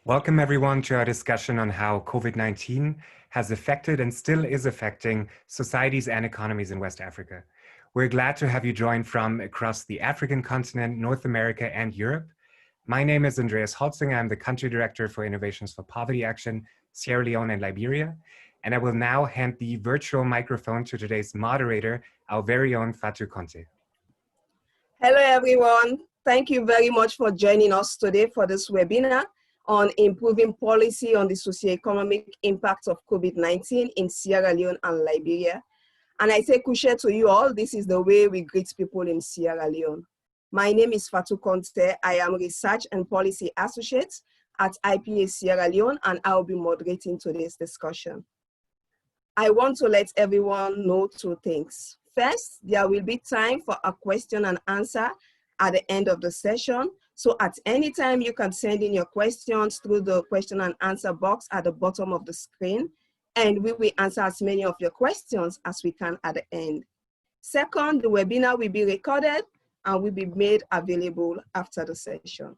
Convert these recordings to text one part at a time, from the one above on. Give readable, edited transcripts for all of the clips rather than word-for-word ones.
Welcome everyone to our discussion on how COVID-19 has affected and still is affecting societies and economies in West Africa. We're glad to have you join from across the African continent, North America, and Europe. My name is Andreas Holzinger. I'm the Country Director for Innovations for Poverty Action, Sierra Leone and Liberia. And I will now hand the virtual microphone to today's moderator, our very own Fatu Conteh. Hello everyone. Thank you very much for joining us today for this webinar on improving policy on the socioeconomic impact of COVID-19 in Sierra Leone and Liberia. And I say kushe to you all, this is the way we greet people in Sierra Leone. My name is Fatu Conteh. I am Research and Policy Associate at IPA Sierra Leone, and I'll be moderating today's discussion. I want to let everyone know two things. First, there will be time for a question and answer at the end of the session. So at any time, you can send in your questions through the question and answer box at the bottom of the screen, and we will answer as many of your questions as we can at the end. Second, the webinar will be recorded and will be made available after the session.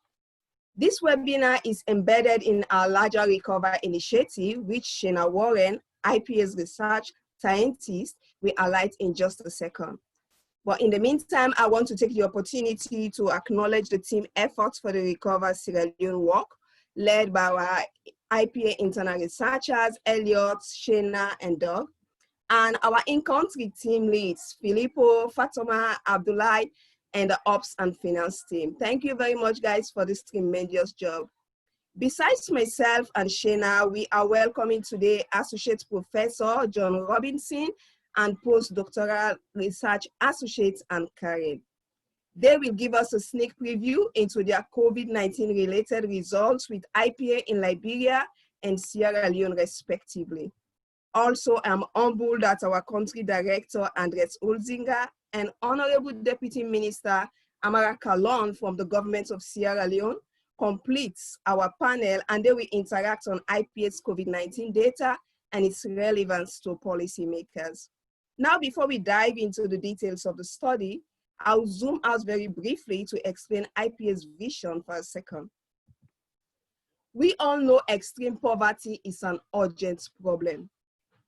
This webinar is embedded in our larger RECOVR initiative, which Shana Warren, IPA's research scientist, will highlight in just a second. But in the meantime, I want to take the opportunity to acknowledge the team efforts for the RECOVR Sierra Leone work, led by our IPA internal researchers, Elliot, Shana, and Doug, and our in-country team leads, Filippo, Fatoma, Abdullah, and the Ops and Finance team. Thank you very much, guys, for this tremendous job. Besides myself and Shana, we are welcoming today Associate Professor John Robinson and Postdoctoral Research Associate Anne Karen. They will give us a sneak preview into their COVID-19 related results with IPA in Liberia and Sierra Leone respectively. Also, I'm humbled that our Country Director, Andreas Holzinger, and Honorable Deputy Minister, Amara Kallon from the government of Sierra Leone, completes our panel, and they will interact on IPA's COVID-19 data and its relevance to policymakers. Now, before we dive into the details of the study, I'll zoom out very briefly to explain IPA's vision for a second. We all know extreme poverty is an urgent problem.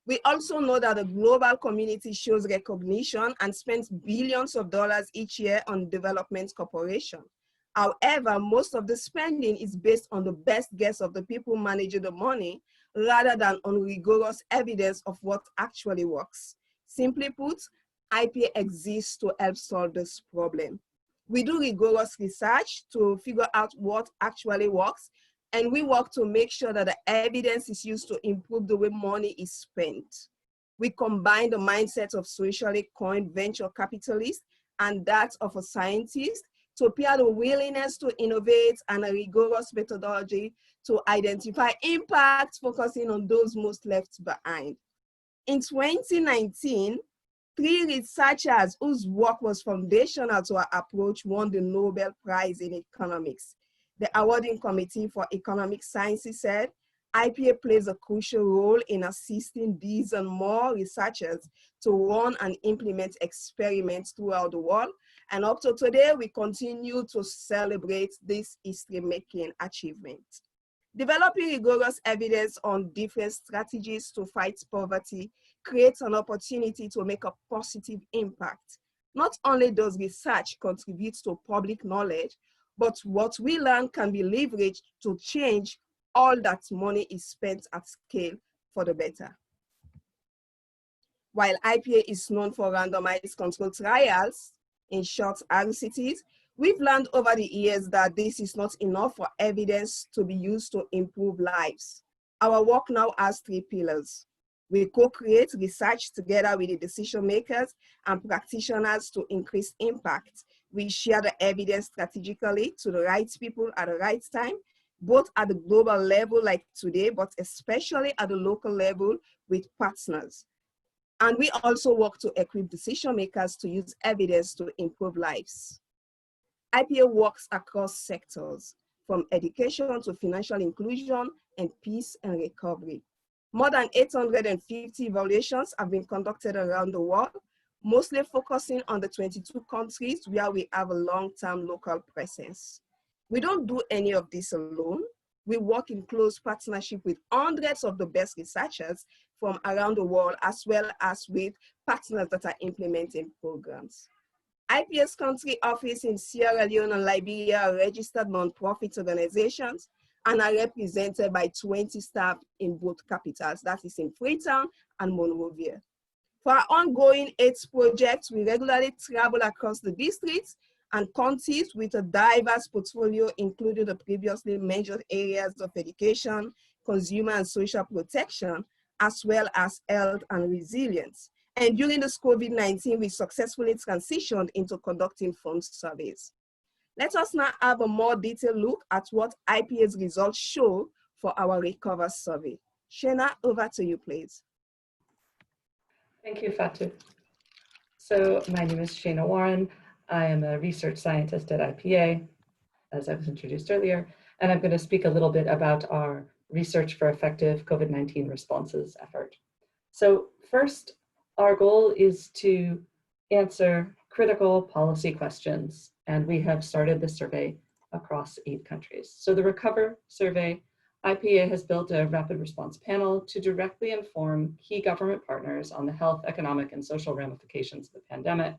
We also know that the global community shows recognition and spends billions of dollars each year on development cooperation. However, most of the spending is based on the best guess of the people managing the money rather than on rigorous evidence of what actually works. Simply put, IPA exists to help solve this problem. We do rigorous research to figure out what actually works, and we work to make sure that the evidence is used to improve the way money is spent. We combine the mindset of socially coined venture capitalists and that of a scientist to pair the willingness to innovate and a rigorous methodology to identify impacts, focusing on those most left behind. In 2019, 3 researchers whose work was foundational to our approach won the Nobel Prize in Economics. The awarding committee for economic sciences said, IPA plays a crucial role in assisting these and more researchers to run and implement experiments throughout the world. And up to today, we continue to celebrate this history-making achievement. Developing rigorous evidence on different strategies to fight poverty creates an opportunity to make a positive impact. Not only does research contribute to public knowledge, but what we learn can be leveraged to change all that money is spent at scale for the better. While IPA is known for randomized controlled trials, in short, RCTs, we've learned over the years that this is not enough for evidence to be used to improve lives. Our work now has 3 pillars. We co-create research together with the decision makers and practitioners to increase impact. We share the evidence strategically to the right people at the right time, both at the global level like today, but especially at the local level with partners. And we also work to equip decision makers to use evidence to improve lives. IPA works across sectors, from education to financial inclusion and peace and recovery. More than 850 evaluations have been conducted around the world, mostly focusing on the 22 countries where we have a long-term local presence. We don't do any of this alone. We work in close partnership with hundreds of the best researchers from around the world, as well as with partners that are implementing programs. IPS country office in Sierra Leone and Liberia are registered nonprofit organizations and are represented by 20 staff in both capitals, that is in Freetown and Monrovia. For our ongoing AIDS projects, we regularly travel across the districts and counties with a diverse portfolio, including the previously mentioned areas of education, consumer and social protection, as well as health and resilience. And during this COVID-19, we successfully transitioned into conducting phone surveys. Let us now have a more detailed look at what IPA's results show for our RECOVR survey. Shana, over to you, please. Thank you, Fatu. So my name is Shana Warren. I am a research scientist at IPA, as I was introduced earlier, and I'm going to speak a little bit about our Research for Effective COVID-19 Responses effort. So first, our goal is to answer critical policy questions, and we have started the survey across 8 countries. So the RECOVR survey, IPA has built a rapid response panel to directly inform key government partners on the health, economic, and social ramifications of the pandemic.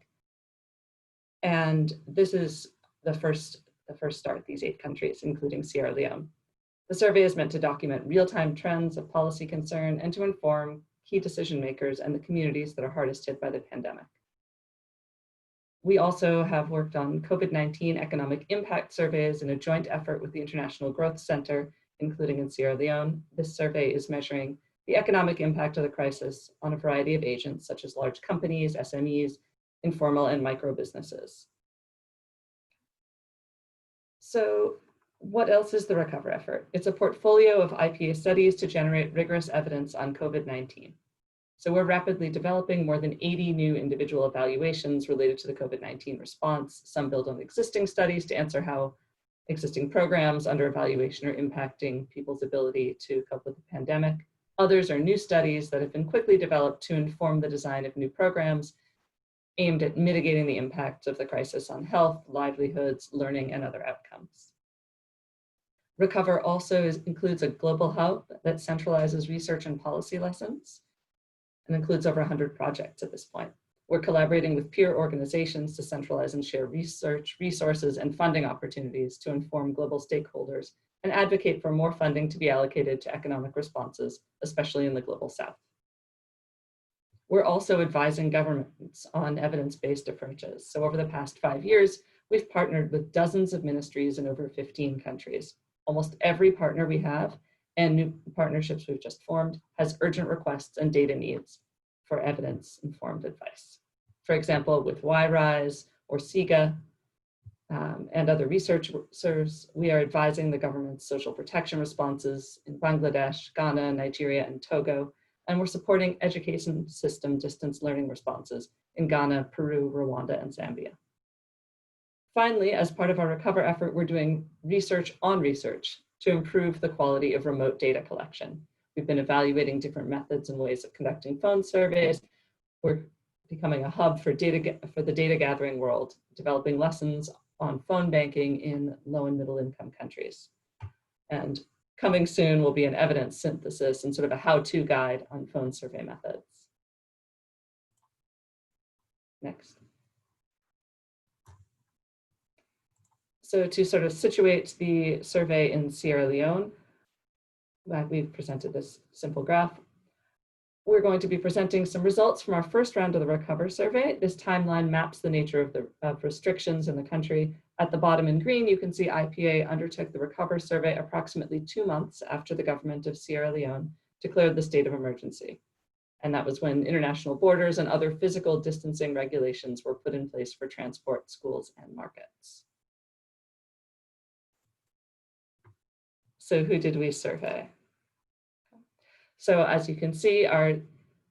And this is the first start, these 8 countries, including Sierra Leone. The survey is meant to document real-time trends of policy concern and to inform key decision makers and the communities that are hardest hit by the pandemic. We also have worked on COVID-19 economic impact surveys in a joint effort with the International Growth Center, including in Sierra Leone. This survey is measuring the economic impact of the crisis on a variety of agents, such as large companies, SMEs, informal and micro businesses. So what else is the RECOVR effort? It's a portfolio of IPA studies to generate rigorous evidence on COVID-19. So we're rapidly developing more than 80 new individual evaluations related to the COVID-19 response. Some build on existing studies to answer how existing programs under evaluation are impacting people's ability to cope with the pandemic. Others are new studies that have been quickly developed to inform the design of new programs aimed at mitigating the impact of the crisis on health, livelihoods, learning, and other outcomes. RECOVR also includes a global hub that centralizes research and policy lessons and includes over 100 projects at this point. We're collaborating with peer organizations to centralize and share research, resources, and funding opportunities to inform global stakeholders and advocate for more funding to be allocated to economic responses, especially in the global south. We're also advising governments on evidence-based approaches. So over the past 5 years, we've partnered with dozens of ministries in over 15 countries. Almost every partner we have and new partnerships we've just formed has urgent requests and data needs for evidence-informed advice. For example, with YRISE or SIGA and other researchers, we are advising the government's social protection responses in Bangladesh, Ghana, Nigeria, and Togo, and we're supporting education system distance learning responses in Ghana, Peru, Rwanda, and Zambia. Finally, as part of our RECOVR effort, we're doing research on research to improve the quality of remote data collection. We've been evaluating different methods and ways of conducting phone surveys. We're becoming a hub for the data gathering world, developing lessons on phone banking in low and middle income countries. And coming soon will be an evidence synthesis and sort of a how-to guide on phone survey methods. Next. So to sort of situate the survey in Sierra Leone, we've presented this simple graph. We're going to be presenting some results from our first round of the RECOVR survey. This timeline maps the nature of restrictions in the country. At the bottom in green, you can see IPA undertook the RECOVR survey approximately 2 months after the government of Sierra Leone declared the state of emergency. And that was when international borders and other physical distancing regulations were put in place for transport, schools, and markets. So who did we survey? So as you can see, our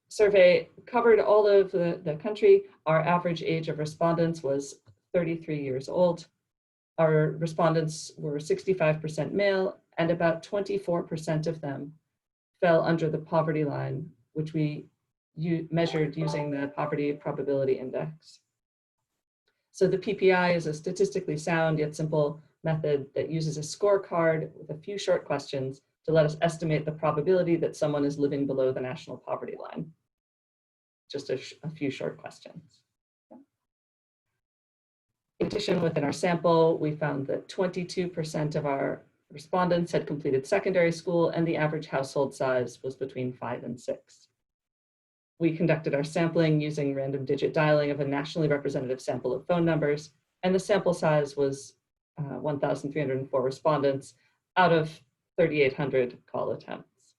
survey covered all of the country. Our average age of respondents was 33 years old. Our respondents were 65% male, and about 24% of them fell under the poverty line, which we measured using the Poverty Probability Index. So the PPI is a statistically sound yet simple method that uses a scorecard with a few short questions to let us estimate the probability that someone is living below the national poverty line. Just a few short questions. In addition, within our sample, we found that 22% of our respondents had completed secondary school, and the average household size was between 5 and 6. We conducted our sampling using random digit dialing of a nationally representative sample of phone numbers, and the sample size was 1,304 respondents out of 3,800 call attempts.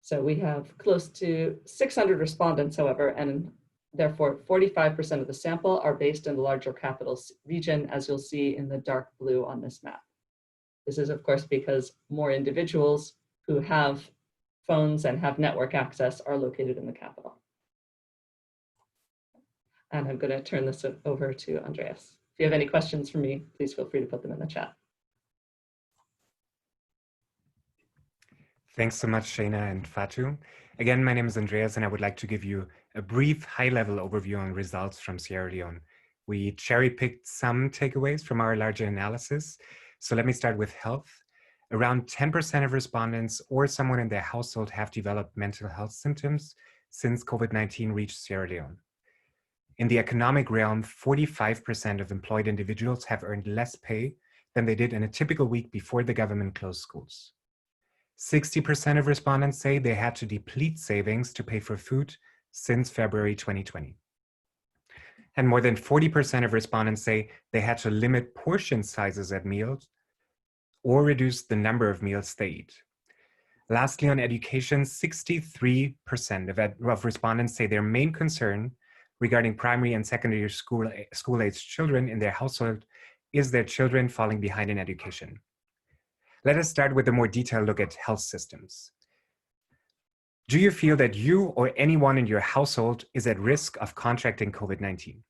So we have close to 600 respondents, however, and therefore 45% of the sample are based in the larger capital region, as you'll see in the dark blue on this map. This is, of course, because more individuals who have phones and have network access are located in the capital. And I'm going to turn this over to Andreas. If you have any questions for me, please feel free to put them in the chat. Thanks so much, Shana and Fatu. Again, my name is Andreas, and I would like to give you a brief high-level overview on results from Sierra Leone. We cherry-picked some takeaways from our larger analysis. So let me start with health. Around 10% of respondents or someone in their household have developed mental health symptoms since COVID-19 reached Sierra Leone. In the economic realm, 45% of employed individuals have earned less pay than they did in a typical week before the government closed schools. 60% of respondents say they had to deplete savings to pay for food since February 2020. And more than 40% of respondents say they had to limit portion sizes at meals or reduce the number of meals they eat. Lastly, on education, 63% of respondents say their main concern regarding primary and secondary school-aged children in their household is their children falling behind in education. Let us start with a more detailed look at health systems. Do you feel that you or anyone in your household is at risk of contracting COVID-19?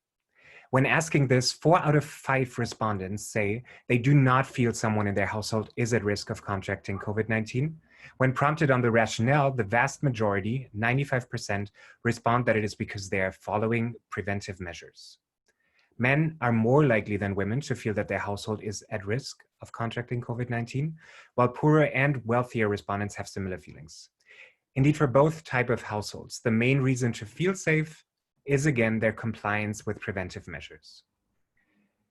When asking this, 4 out of 5 respondents say they do not feel someone in their household is at risk of contracting COVID-19. When prompted on the rationale, the vast majority, 95%, respond that it is because they are following preventive measures. Men are more likely than women to feel that their household is at risk of contracting COVID-19, while poorer and wealthier respondents have similar feelings. Indeed, for both types of households, the main reason to feel safe is again their compliance with preventive measures.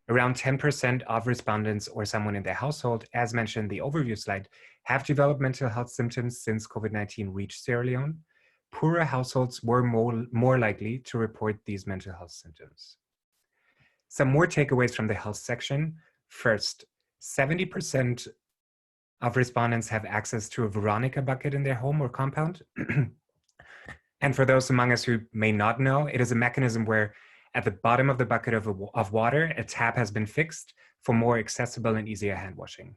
Around 10% of respondents or someone in their household, as mentioned in the overview slide, have developed mental health symptoms since COVID-19 reached Sierra Leone. Poorer households were more likely to report these mental health symptoms. Some more takeaways from the health section. First, 70% of respondents have access to a Veronica bucket in their home or compound. And for those among us who may not know, it is a mechanism where at the bottom of the bucket of water, a tap has been fixed for more accessible and easier hand washing.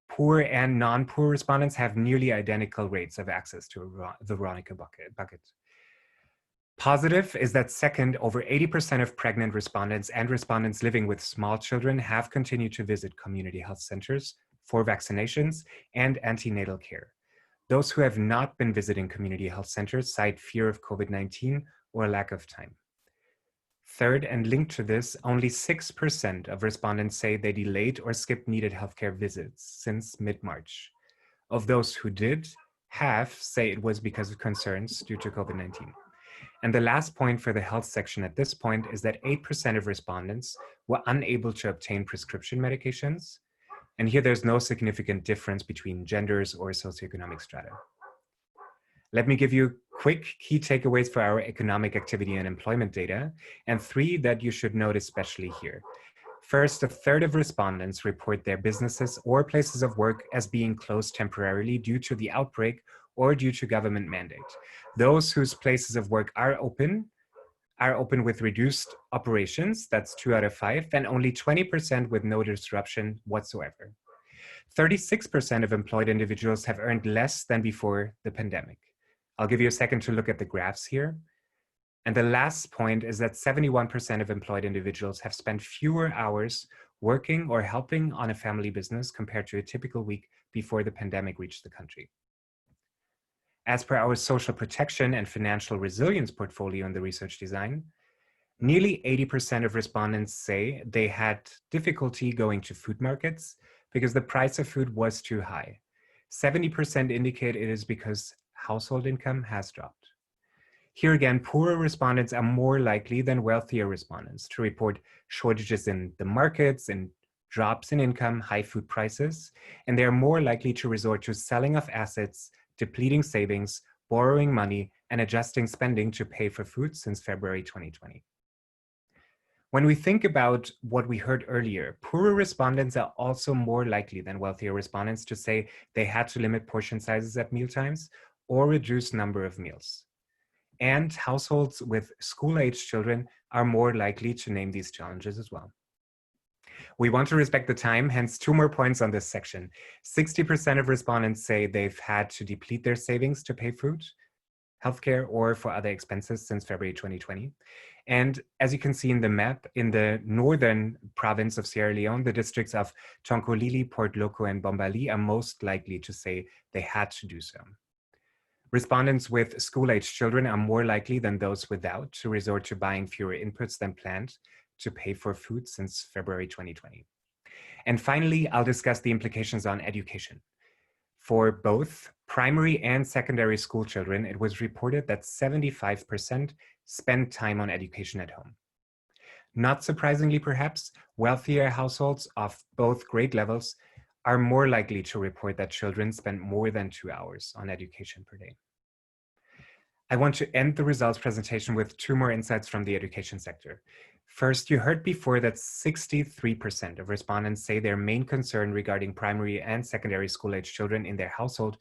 Poor and non-poor respondents have nearly identical rates of access to the Veronica bucket. Positive is that second, over 80% of pregnant respondents and respondents living with small children have continued to visit community health centers for vaccinations and antenatal care. Those who have not been visiting community health centers cite fear of COVID-19 or lack of time. Third, and linked to this, only 6% of respondents say they delayed or skipped needed healthcare visits since mid-March. Of those who did, half say it was because of concerns due to COVID-19. And the last point for the health section at this point is that 8% of respondents were unable to obtain prescription medications. And here there's no significant difference between genders or socioeconomic strata. Let me give you quick key takeaways for our economic activity and employment data, and 3 that you should note especially here. First, a third of respondents report their businesses or places of work as being closed temporarily due to the outbreak or due to government mandate. Those whose places of work are open with reduced operations, that's 2 out of 5, and only 20% with no disruption whatsoever. 36% of employed individuals have earned less than before the pandemic. I'll give you a second to look at the graphs here. And the last point is that 71% of employed individuals have spent fewer hours working or helping on a family business compared to a typical week before the pandemic reached the country. As per our social protection and financial resilience portfolio in the research design, Nearly 80% of respondents say they had difficulty going to food markets because the price of food was too high. 70% indicate it is because household income has dropped. Here again, poorer respondents are more likely than wealthier respondents to report shortages in the markets and drops in income, high food prices, and they are more likely to resort to selling off assets, depleting savings, borrowing money, and adjusting spending to pay for food since February 2020. When we think about what we heard earlier, poorer respondents are also more likely than wealthier respondents to say they had to limit portion sizes at mealtimes or reduce number of meals. And households with school-aged children are more likely to name these challenges as well. We want to respect the time, hence 2 more points on this section. 60% of respondents say they've had to deplete their savings to pay food, healthcare, or for other expenses since February 2020. And as you can see in the map, in the northern province of Sierra Leone, the districts of Tonkolili, Port Loko, and Bombali are most likely to say they had to do so. Respondents with school-aged children are more likely than those without to resort to buying fewer inputs than planned to pay for food since February 2020. And finally, I'll discuss the implications on education. For both primary and secondary school children, it was reported that 75% spend time on education at home. Not surprisingly, perhaps, wealthier households of both grade levels are more likely to report that children spend more than 2 hours on education per day. I want to end the results presentation with 2 more insights from the education sector. First, you heard before that 63% of respondents say their main concern regarding primary and secondary school-age children in their household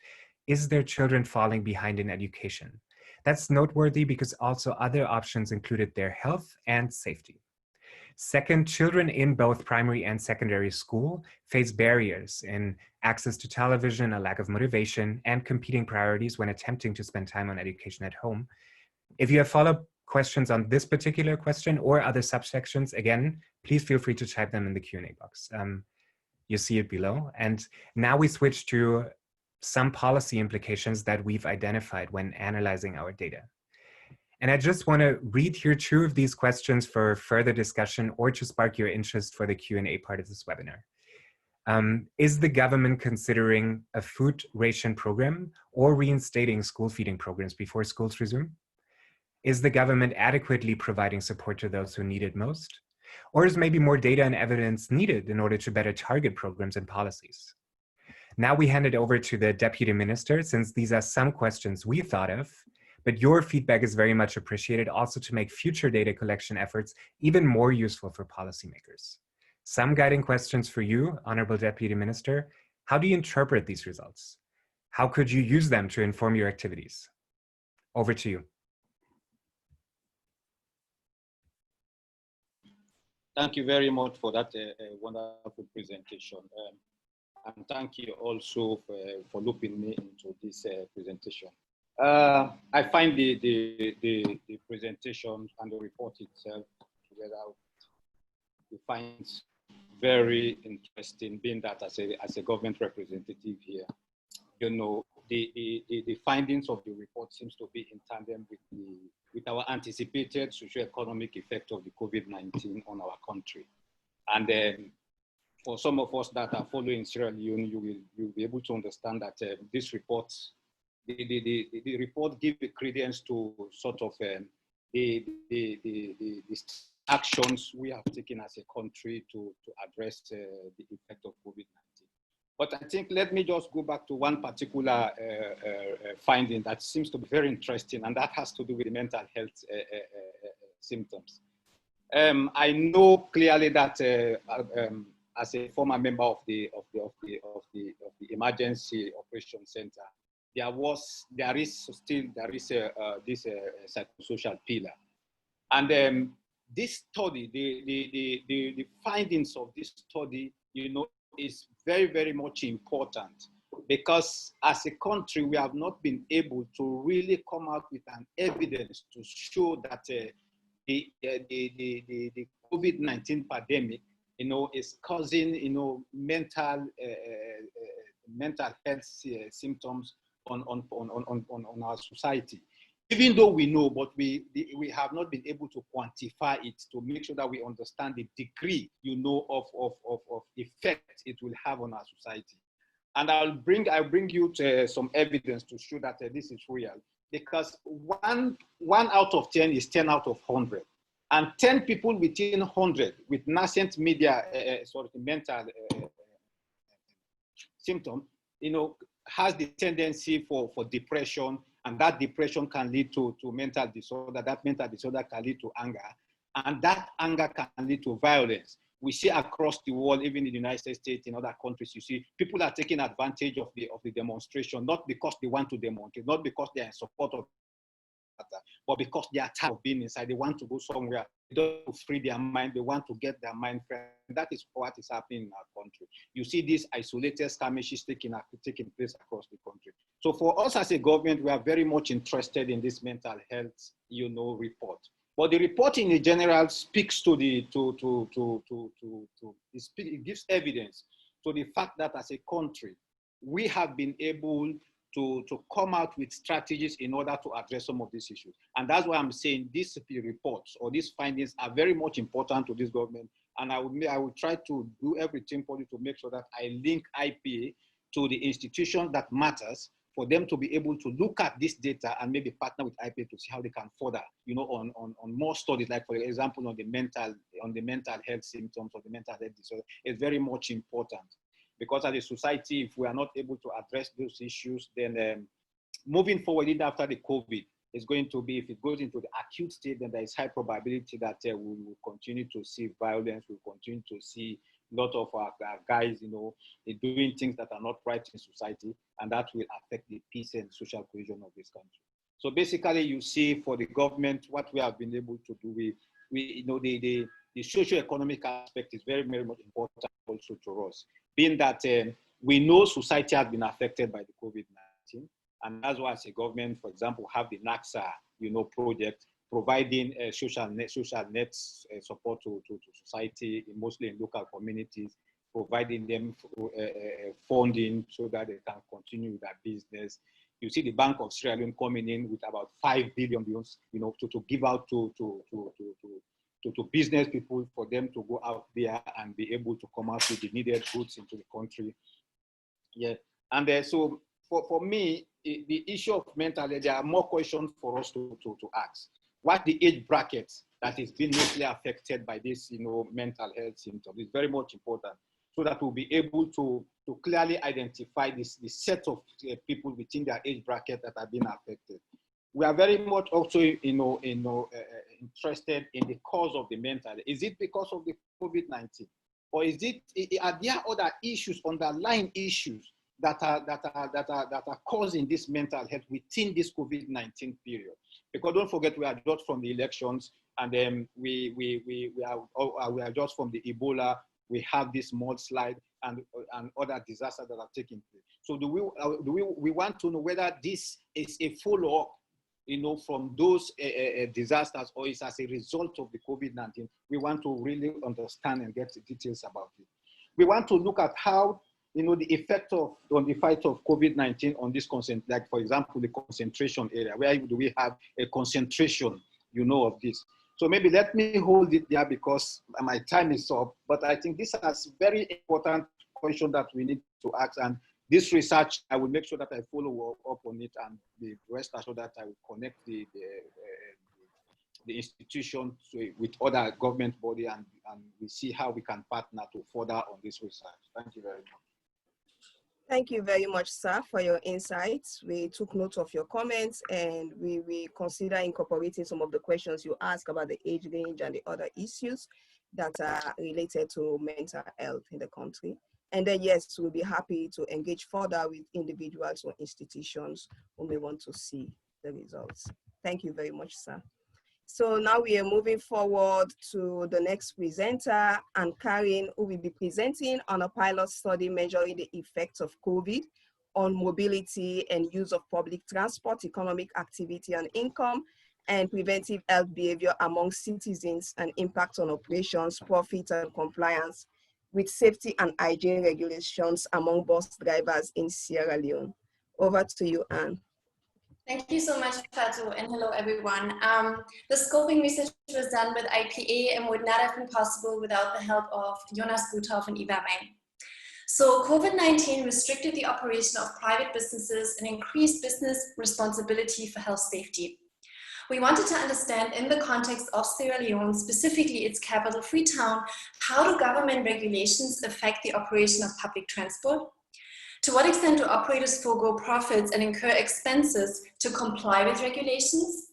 is their children falling behind in education. That's noteworthy because also other options included their health and safety. Second, children in both primary and secondary school face barriers in access to television, a lack of motivation, and competing priorities when attempting to spend time on education at home. If you have follow-up questions on this particular question or other subsections, again, please feel free to type them in the Q&A box. You see it below. And now we switch to some policy implications that we've identified when analyzing our data. And I just want to read here 2 of these questions for further discussion or to spark your interest for the Q&A part of this webinar. Is the government considering a food ration program or reinstating school feeding programs before schools resume? Is the government adequately providing support to those who need it most? Or is maybe more data and evidence needed in order to better target programs and policies? Now we hand it over to the Deputy Minister, since these are some questions we thought of, but your feedback is very much appreciated also to make future data collection efforts even more useful for policymakers. Some guiding questions for you, Honorable Deputy Minister. How do you interpret these results? How could you use them to inform your activities? Over to you. Thank you very much for that wonderful presentation. And thank you also for looping me into this presentation. I find the presentation and the report itself together we find very interesting, being that as a government representative here, you know, the findings of the report seems to be in tandem with our anticipated socioeconomic effect of the COVID-19 on our country. And for some of us that are following Sierra Leone, you'll be able to understand that this report, the report gives credence to sort of the actions we have taken as a country to address the effect of COVID-19. But I think let me just go back to one particular finding that seems to be very interesting, and that has to do with the mental health symptoms. I know clearly that as a former member of the Emergency Operations Center, there is this psychosocial pillar, and this study, the findings of this study, you know, is very, very much important, because as a country, we have not been able to really come out with an evidence to show that the COVID-19 pandemic, you know, is causing, you know, mental health symptoms on our society. even though we know, but we have not been able to quantify it to make sure that we understand the degree, of effect it will have on our society. And I'll bring you to some evidence to show that this is real, because one out of 10 is 10 out of 100. And 10 people within 100 with nascent mental symptom, has the tendency for depression, and that depression can lead to mental disorder. That mental disorder can lead to anger, and that anger can lead to violence. We see across the world, even in the United States, in other countries, you see people are taking advantage of the demonstration, not because they want to demonstrate, not because they are in support of that, but because they are tired of being inside. They want to go somewhere. They don't want to free their mind. They want to get their mind free. That is what is happening in our country. You see these isolated skirmishes taking place across the country. So for us as a government, we are very much interested in this mental health, report. But the report in general speaks to it gives evidence to the fact that as a country, we have been able to come out with strategies in order to address some of these issues. And that's why I'm saying these reports or these findings are very much important to this government. And I will try to do everything for you to make sure that I link IPA to the institution that matters, for them to be able to look at this data and maybe partner with IPA to see how they can further, on more studies, like for example, on the mental health symptoms or the mental health disorder. It's very much important. Because as a society, if we are not able to address those issues, then moving forward, even after the COVID, is going to be, if it goes into the acute state, then there is high probability that we will continue to see violence, we'll continue to see a lot of our guys, doing things that are not right in society, and that will affect the peace and social cohesion of this country. So basically, you see, for the government, what we have been able to do, the socioeconomic aspect is very, very much important also to us, being that we know society has been affected by the COVID-19, and that's why as a government, for example, have the NACSA, project, providing social net support to society, mostly in local communities, providing them funding so that they can continue their business. You see the Bank of Sierra Leone coming in with about 5 billion, to give out to business people, for them to go out there and be able to come out with the needed goods into the country. Yeah, and so for me, the issue of mental health, there are more questions for us to ask. What the age bracket that is being mostly affected by this, mental health symptoms is very much important, so that we'll be able to clearly identify the set of people within their age bracket that are being affected. We are very much also, interested in the cause of the mental health. Is it because of the COVID-19, or are there other issues, underlying issues that are causing this mental health within this COVID-19 period? Because don't forget, we are just from the elections, and then we are just from the Ebola. We have this mudslide and other disasters that are taking place. So we want to know whether this is a follow-up, from those disasters, or is as a result of the COVID-19. We want to really understand and get the details about it. We want to look at how, the effect on the fight of COVID-19 on this like for example, the concentration area. Where do we have a concentration, of this? So maybe let me hold it there because my time is up. But I think this is very important question that we need to ask. And this research, I will make sure that I follow up on it, and the rest assured that I will connect the institution with other government body, and we see how we can partner to further on this research. Thank you very much. Thank you very much, sir, for your insights. We took note of your comments, and we consider incorporating some of the questions you asked about the age range and the other issues that are related to mental health in the country. And then, yes, we'll be happy to engage further with individuals or institutions who may want to see the results. Thank you very much, sir. So now we are moving forward to the next presenter, Anne Kallon, who will be presenting on a pilot study measuring the effects of COVID on mobility and use of public transport, economic activity and income, and preventive health behavior among citizens, and impact on operations, profit and compliance with safety and hygiene regulations among bus drivers in Sierra Leone. Over to you, Anne. Thank you so much, Fatu, and hello, everyone. The scoping research was done with IPA and would not have been possible without the help of Jonas Guthoff and Eva Rein. So COVID-19 restricted the operation of private businesses and increased business responsibility for health safety. We wanted to understand, in the context of Sierra Leone, specifically its capital, Freetown, how do government regulations affect the operation of public transport? To what extent do operators forego profits and incur expenses to comply with regulations?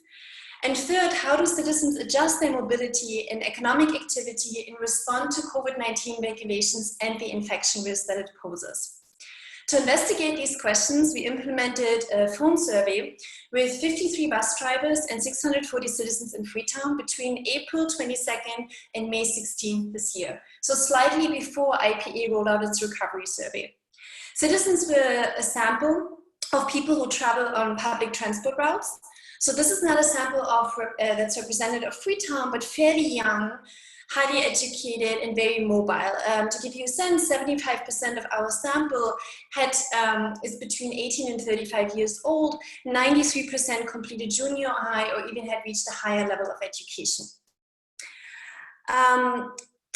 And third, how do citizens adjust their mobility and economic activity in response to COVID-19 regulations and the infection risk that it poses? To investigate these questions, we implemented a phone survey with 53 bus drivers and 640 citizens in Freetown between April 22nd and May 16th this year, so slightly before IPA rolled out its recovery survey. Citizens were a sample of people who travel on public transport routes. So this is not a sample of that's representative of Freetown, but fairly young, highly educated, and very mobile. To give you a sense, 75% of our sample is between 18 and 35 years old, 93% completed junior high or even had reached a higher level of education.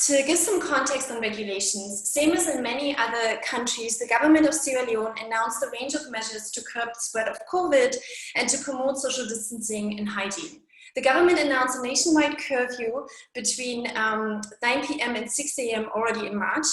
To give some context on regulations, same as in many other countries, the government of Sierra Leone announced a range of measures to curb the spread of COVID and to promote social distancing and hygiene. The government announced a nationwide curfew between 9 p.m. and 6 a.m. already in March.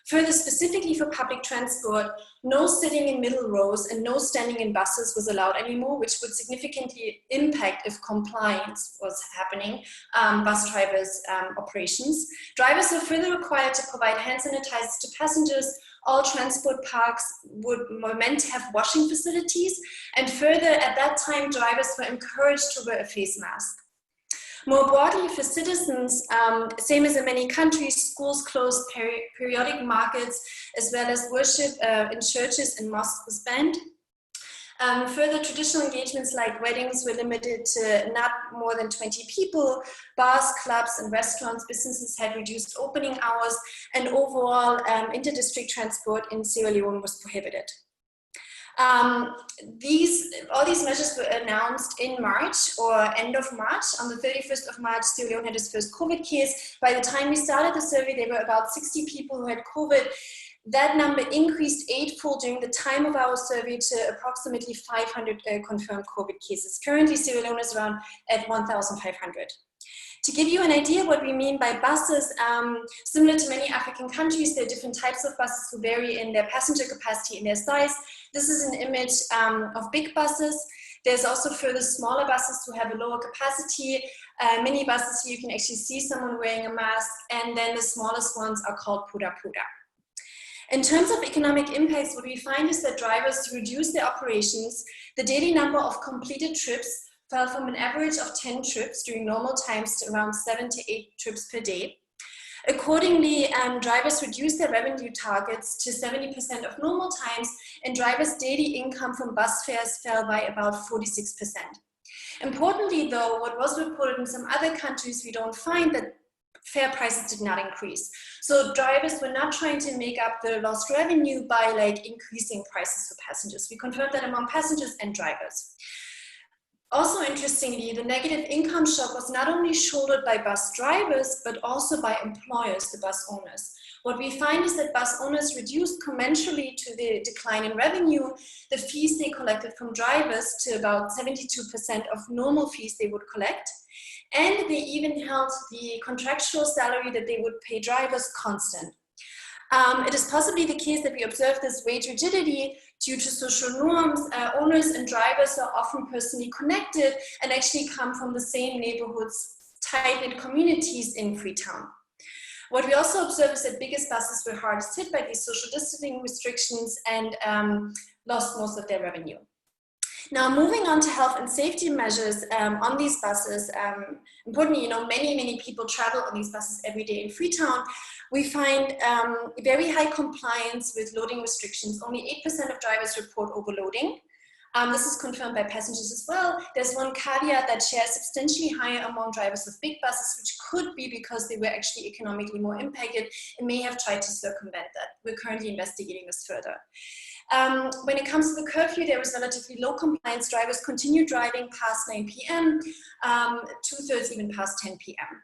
Further, specifically for public transport, no sitting in middle rows and no standing in buses was allowed anymore, which would significantly impact, if compliance was happening, bus drivers' operations. Drivers were further required to provide hand sanitizers to passengers. All transport parks were meant to have washing facilities. And further, at that time, drivers were encouraged to wear a face mask. More broadly, for citizens, same as in many countries, schools closed, periodic markets, as well as worship in churches and mosques was banned. Further, traditional engagements like weddings were limited to not more than 20 people. Bars, clubs, and restaurants, businesses had reduced opening hours, and overall, inter-district transport in Sierra Leone was prohibited. All these measures were announced in March or end of March. On the 31st of March, Sierra Leone had its first COVID case. By the time we started the survey, there were about 60 people who had COVID. That number increased eightfold during the time of our survey to approximately 500 confirmed COVID cases. Currently, Sierra Leone is around at 1,500. To give you an idea what we mean by buses, similar to many African countries, there are different types of buses who vary in their passenger capacity and their size. This is an image of big buses. There's also further smaller buses who have a lower capacity. Many buses here you can actually see someone wearing a mask, and then the smallest ones are called pura pura. In terms of economic impacts, what we find is that drivers reduce their operations. The daily number of completed trips fell from an average of 10 trips during normal times to around 7 to 8 trips per day. Accordingly, drivers reduced their revenue targets to 70% of normal times, and drivers' daily income from bus fares fell by about 46%. Importantly, though, what was reported in some other countries, we don't find that fare prices did not increase. So drivers were not trying to make up the lost revenue by increasing prices for passengers. We confirmed that among passengers and drivers. Also, interestingly, the negative income shock was not only shouldered by bus drivers, but also by employers, the bus owners. What we find is that bus owners reduced commensurately to the decline in revenue the fees they collected from drivers to about 72% of normal fees they would collect. And they even held the contractual salary that they would pay drivers constant. It is possibly the case that we observe this wage rigidity due to social norms. Owners and drivers are often personally connected and actually come from the same neighborhoods, tight-knit communities in Freetown. What we also observe is that biggest buses were hardest hit by these social distancing restrictions and lost most of their revenue. Now, moving on to health and safety measures on these buses, importantly, many people travel on these buses every day in Freetown. We find very high compliance with loading restrictions. Only 8% of drivers report overloading. This is confirmed by passengers as well. There's one caveat that shares substantially higher among drivers of big buses, which could be because they were actually economically more impacted and may have tried to circumvent that. We're currently investigating this further. When it comes to the curfew, there was relatively low compliance. Drivers continued driving past 9 p.m., 2/3 even past 10 p.m.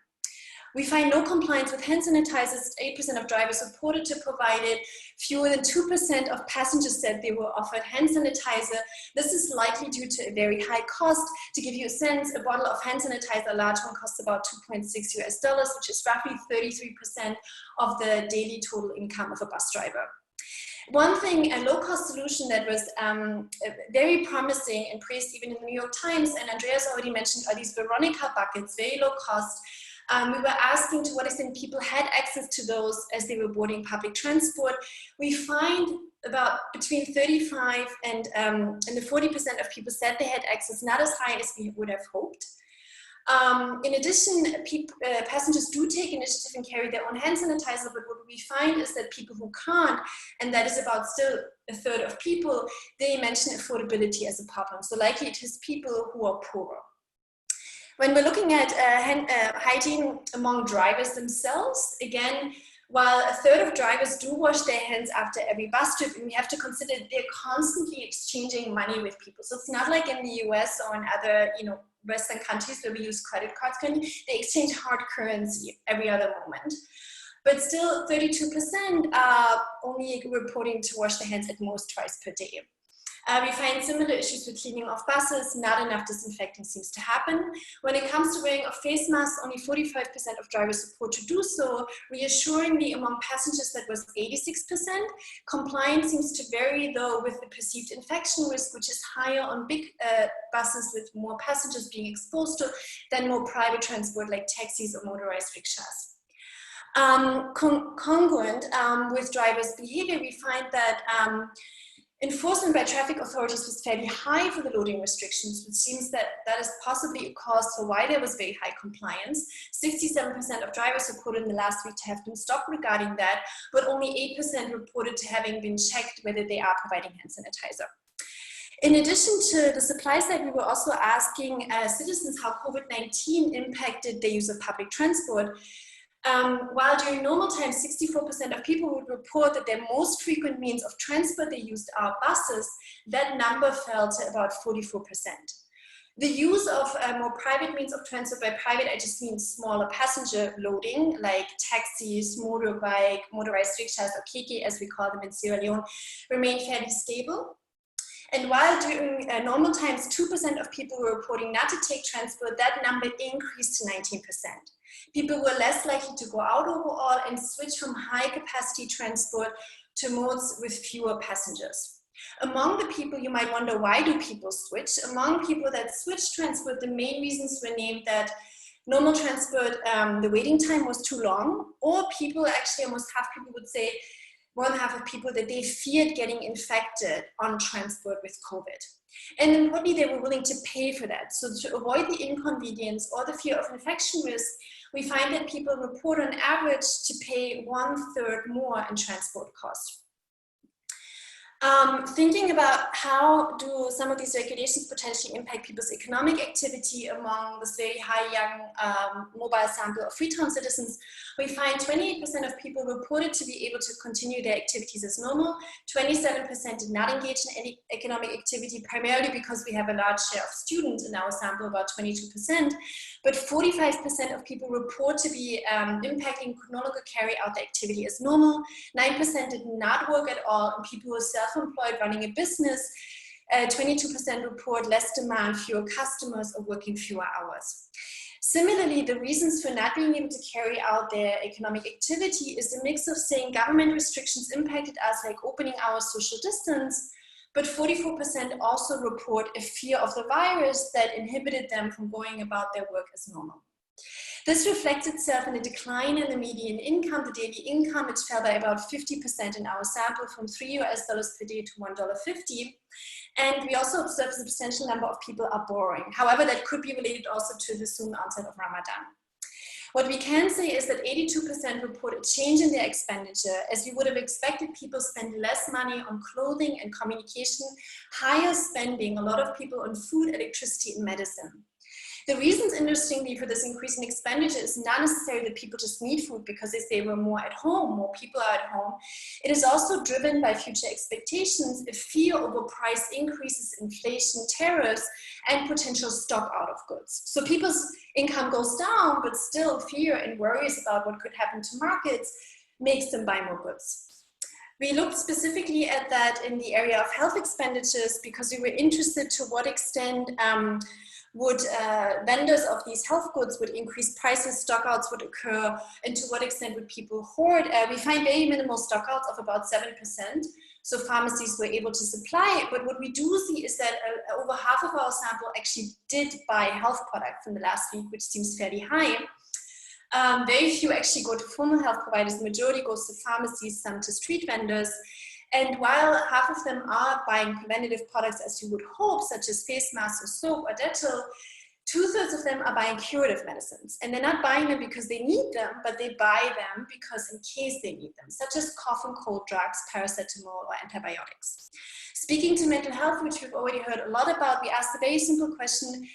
We find no compliance with hand sanitizers. 8% of drivers reported to provide it. Fewer than 2% of passengers said they were offered hand sanitizer. This is likely due to a very high cost. To give you a sense, a bottle of hand sanitizer, a large one, costs about $2.6 US, which is roughly 33% of the daily total income of a bus driver. One thing, a low-cost solution that was very promising and praised even in the New York Times, and Andreas already mentioned, are these Veronica buckets, very low cost. We were asking to what extent people had access to those as they were boarding public transport. We find about between 35 and the 40% of people said they had access, not as high as we would have hoped. In addition, passengers do take initiative and carry their own hand sanitizer, but what we find is that people who can't, and that is about still 1/3 of people, they mention affordability as a problem. So likely it is people who are poorer. When we're looking at hygiene among drivers themselves, again, while 1/3 of drivers do wash their hands after every bus trip, and we have to consider they're constantly exchanging money with people. So it's not like in the US or in other, Western countries where we use credit cards. They exchange hard currency every other moment. But still, 32% are only reporting to wash their hands at most twice per day. We find similar issues with cleaning of buses. Not enough disinfecting seems to happen. When it comes to wearing of face masks, only 45% of drivers report to do so. Reassuringly, among passengers, that was 86%. Compliance seems to vary, though, with the perceived infection risk, which is higher on big buses with more passengers being exposed to than more private transport like taxis or motorized rickshaws. Congruent with drivers' behavior, we find that enforcement by traffic authorities was fairly high for the loading restrictions, which seems that that is possibly a cause for why there was very high compliance. 67% of drivers reported in the last week to have been stopped regarding that, but only 8% reported to having been checked whether they are providing hand sanitizer. In addition to the supply side, we were also asking citizens how COVID-19 impacted the use of public transport. While during normal times, 64% of people would report that their most frequent means of transport they used are buses, that number fell to about 44%. The use of more private means of transport, by private I just mean smaller passenger loading, like taxis, motorbike, motorized rickshaws, or keke as we call them in Sierra Leone, remained fairly stable. And while during normal times, 2% of people were reporting not to take transport, that number increased to 19%. People were less likely to go out overall and switch from high capacity transport to modes with fewer passengers. Among the people, you might wonder, why do people switch? Among people that switched transport, the main reasons were named that normal transport, the waiting time was too long, or people, actually almost half people would say, 1/2 of people that they feared getting infected on transport with COVID. And importantly, they were willing to pay for that. So to avoid the inconvenience or the fear of infection risk, we find that people report on average to pay 1/3 more in transport costs. Thinking about how do some of these regulations potentially impact people's economic activity among this very high young mobile sample of Freetown citizens, we find 28% of people reported to be able to continue their activities as normal. 27% did not engage in any economic activity, primarily because we have a large share of students in our sample, about 22%. But 45% of people report to be impacting, could no longer carry out the activity as normal. 9% did not work at all, and people who are self-employed running a business, 22% report less demand, fewer customers, or working fewer hours. Similarly, the reasons for not being able to carry out their economic activity is a mix of saying government restrictions impacted us, like opening hours, social distance, but 44% also report a fear of the virus that inhibited them from going about their work as normal. This reflects itself in a decline in the median income, the daily income, which fell by about 50% in our sample, from $3 US per day to $1.50. And we also observe a substantial number of people are borrowing. However, that could be related also to the soon onset of Ramadan. What we can say is that 82% report a change in their expenditure. As we would have expected, people spend less money on clothing and communication, higher spending, a lot of people on food, electricity, and medicine. The reasons, interestingly, for this increase in expenditure is not necessarily that people just need food because they say we're more at home, more people are at home. It is also driven by future expectations, a fear over price increases, inflation, tariffs, and potential stock out of goods. So people's income goes down, but still fear and worries about what could happen to markets makes them buy more goods. We looked specifically at that in the area of health expenditures because we were interested to what extent would vendors of these health goods would increase prices, stockouts would occur, and to what extent would people hoard. We find very minimal stockouts of about 7%. So pharmacies were able to supply, but what we do see is that over half of our sample actually did buy health products in the last week, which seems fairly high. Very few actually go to formal health providers. The majority goes to pharmacies, some to street vendors. And while half of them are buying preventative products as you would hope, such as face masks or soap or Dettol, 2/3 of them are buying curative medicines. And they're not buying them because they need them, but they buy them because in case they need them, such as cough and cold drugs, paracetamol, or antibiotics. Speaking to mental health, which we've already heard a lot about, we asked a very simple question: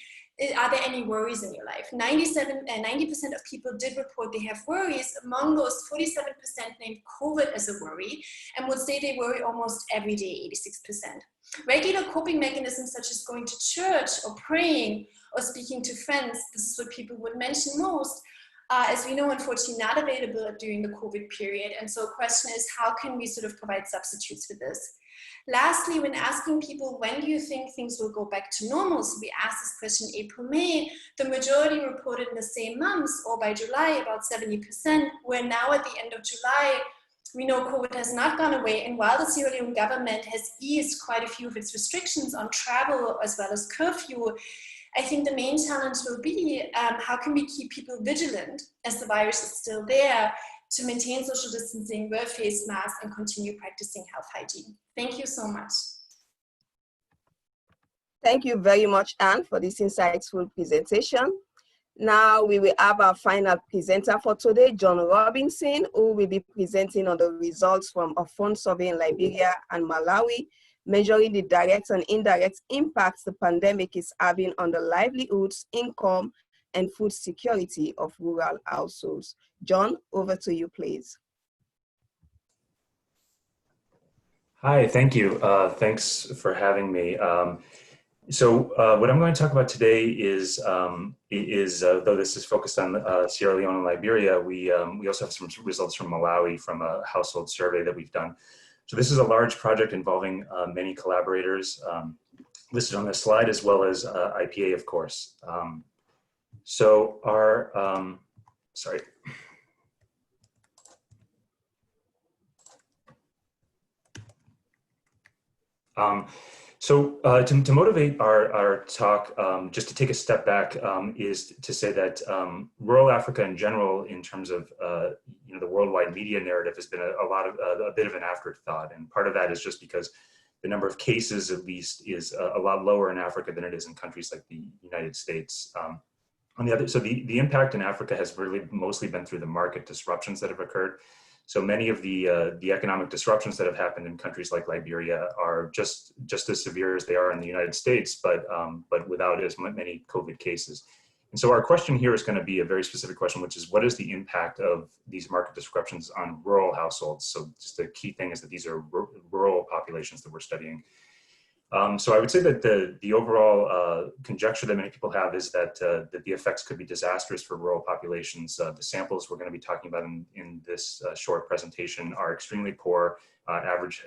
are there any worries in your life? 90% of people did report they have worries. Among those, 47% named COVID as a worry and would say they worry almost every day, 86%. Regular coping mechanisms such as going to church or praying or speaking to friends, this is what people would mention most, as we know, unfortunately not available during the COVID period. And so the question is, how can we sort of provide substitutes for this? Lastly, when asking people, when do you think things will go back to normal? So we asked this question April, May, the majority reported in the same months, or by July, about 70%. We're now at the end of July. We know COVID has not gone away. And while the Sierra Leone government has eased quite a few of its restrictions on travel as well as curfew, I think the main challenge will be how can we keep people vigilant as the virus is still there, to maintain social distancing, wear face masks, and continue practicing health hygiene. Thank you so much. Thank you very much, Anne, for this insightful presentation. Now we will have our final presenter for today, John Robinson, who will be presenting on the results from a phone survey in Liberia and Malawi, measuring the direct and indirect impacts the pandemic is having on the livelihoods, income, and food security of rural households. John, over to you, please. Hi, thank you. Thanks for having me. What I'm going to talk about today is though this is focused on Sierra Leone and Liberia, we also have some results from Malawi from a household survey that we've done. So this is a large project involving many collaborators listed on this slide, as well as IPA, of course. So our, sorry. To motivate our talk, just to take a step back, is to say that rural Africa in general, in terms of the worldwide media narrative, has been a bit of an afterthought, and part of that is just because the number of cases, at least, is a lot lower in Africa than it is in countries like the United States. On the other, so the impact in Africa has really mostly been through the market disruptions that have occurred. So many of the economic disruptions that have happened in countries like Liberia are just as severe as they are in the United States, but without as many COVID cases. And so our question here is going to be a very specific question, which is, what is the impact of these market disruptions on rural households? So just the key thing is that these are rural populations that we're studying. So I would say that the overall conjecture that many people have is that the effects could be disastrous for rural populations. The samples we're going to be talking about in this short presentation are extremely poor. Average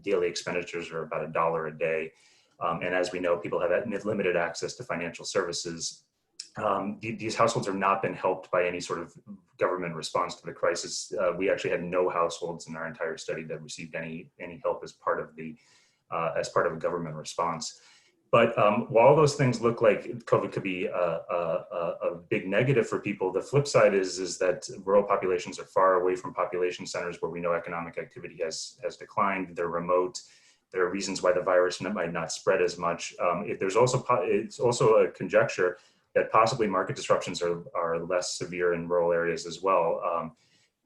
daily expenditures are about $1 a day. And as we know, people have limited access to financial services. These households have not been helped by any sort of government response to the crisis. We actually had no households in our entire study that received any help as part of a government response. But while those things look like COVID could be a big negative for people, the flip side is that rural populations are far away from population centers where we know economic activity has declined. They're remote. There are reasons why the virus might not spread as much. It's also a conjecture that possibly market disruptions are less severe in rural areas as well.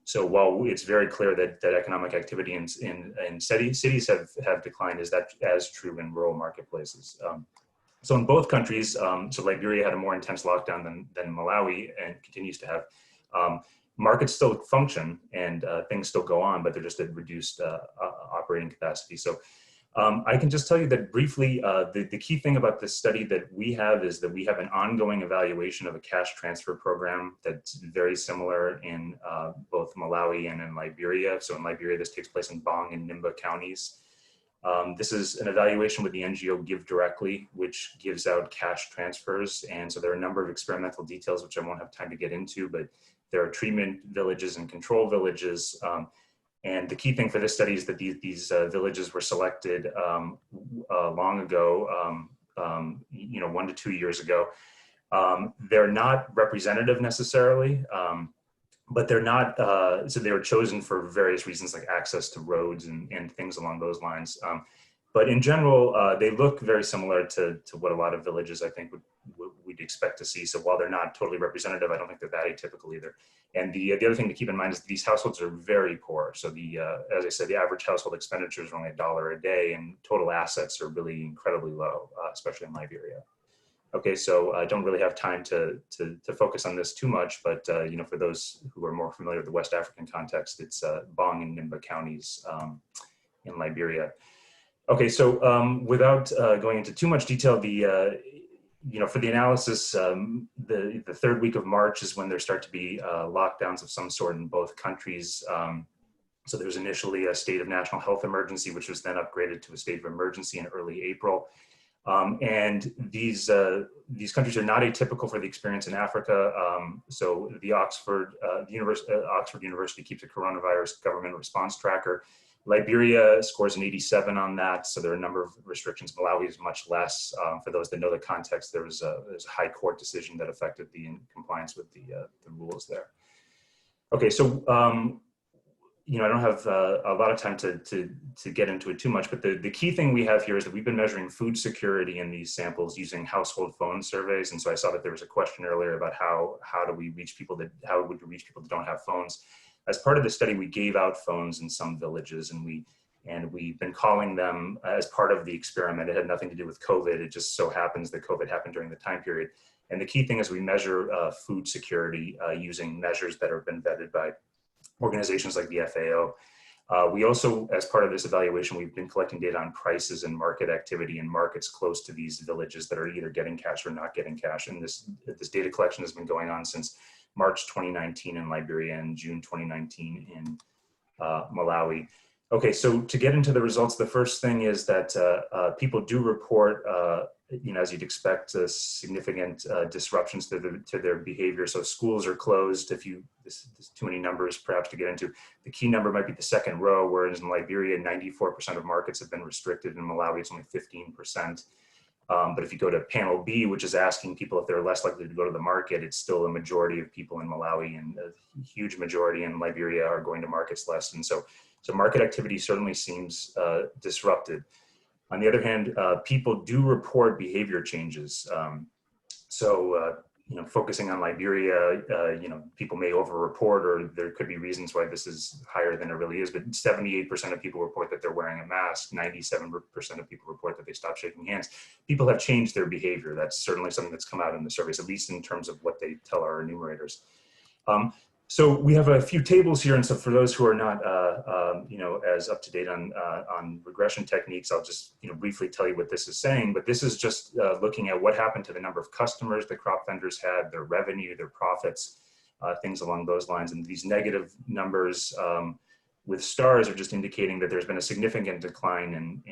So while it's very clear that economic activity in cities have declined, is that as true in rural marketplaces? So in both countries, so Liberia had a more intense lockdown than Malawi and continues to have. Markets still function and things still go on, but they're just at reduced operating capacity. So I can just tell you that briefly, the key thing about this study that we have is that we have an ongoing evaluation of a cash transfer program that's very similar in both Malawi and in Liberia. So in Liberia, this takes place in Bong and Nimba counties. This is an evaluation with the NGO Give Directly, which gives out cash transfers. And so there are a number of experimental details, which I won't have time to get into, but there are treatment villages and control villages. And the key thing for this study is that these villages were selected long ago, 1 to 2 years ago. They're not representative necessarily, but they're not, so they were chosen for various reasons like access to roads and things along those lines. But in general, they look very similar to what a lot of villages I think we'd expect to see. So while they're not totally representative, I don't think they're that atypical either. And the other thing to keep in mind is that these households are very poor. So as I said, the average household expenditures are only $1 a day, and total assets are really incredibly low, especially in Liberia. Okay, so I don't really have time to focus on this too much, but for those who are more familiar with the West African context, it's Bong and Nimba counties in Liberia. Okay, so without going into too much detail, for the analysis, the third week of March is when there start to be lockdowns of some sort in both countries. So there was initially a state of national health emergency, which was then upgraded to a state of emergency in early April. And these countries are not atypical for the experience in Africa. So the Oxford University keeps a coronavirus government response tracker. Liberia scores an 87 on that. So there are a number of restrictions. Malawi is much less. For those that know the context, there's a high court decision that affected the compliance with the rules there. Okay, so I don't have a lot of time to get into it too much, but the key thing we have here is that we've been measuring food security in these samples using household phone surveys. And so I saw that there was a question earlier about how would we reach people that don't have phones. As part of the study, we gave out phones in some villages, and we've been calling them as part of the experiment. It had nothing to do with COVID. It just so happens that COVID happened during the time period. And the key thing is we measure food security using measures that have been vetted by organizations like the FAO. We also, as part of this evaluation, we've been collecting data on prices and market activity in markets close to these villages that are either getting cash or not getting cash. And this data collection has been going on since March 2019 in Liberia and June 2019 in Malawi. Okay, so to get into the results, the first thing is that people do report, as you'd expect, significant disruptions to their behavior. So schools are closed. There's too many numbers perhaps to get into. The key number might be the second row, whereas in Liberia, 94% of markets have been restricted. In Malawi, it's only 15%. But if you go to panel B, which is asking people if they're less likely to go to the market, it's still a majority of people in Malawi, and a huge majority in Liberia are going to markets less. And so market activity certainly seems disrupted. On the other hand, people do report behavior changes. Focusing on Liberia, people may over-report, or there could be reasons why this is higher than it really is, but 78% of people report that they're wearing a mask, 97% of people report that they stopped shaking hands. People have changed their behavior. That's certainly something that's come out in the surveys, at least in terms of what they tell our enumerators. So we have a few tables here, and so for those who are not, as up to date on regression techniques, I'll just briefly tell you what this is saying. But this is just looking at what happened to the number of customers the crop vendors had, their revenue, their profits, things along those lines. And these negative numbers with stars are just indicating that there's been a significant decline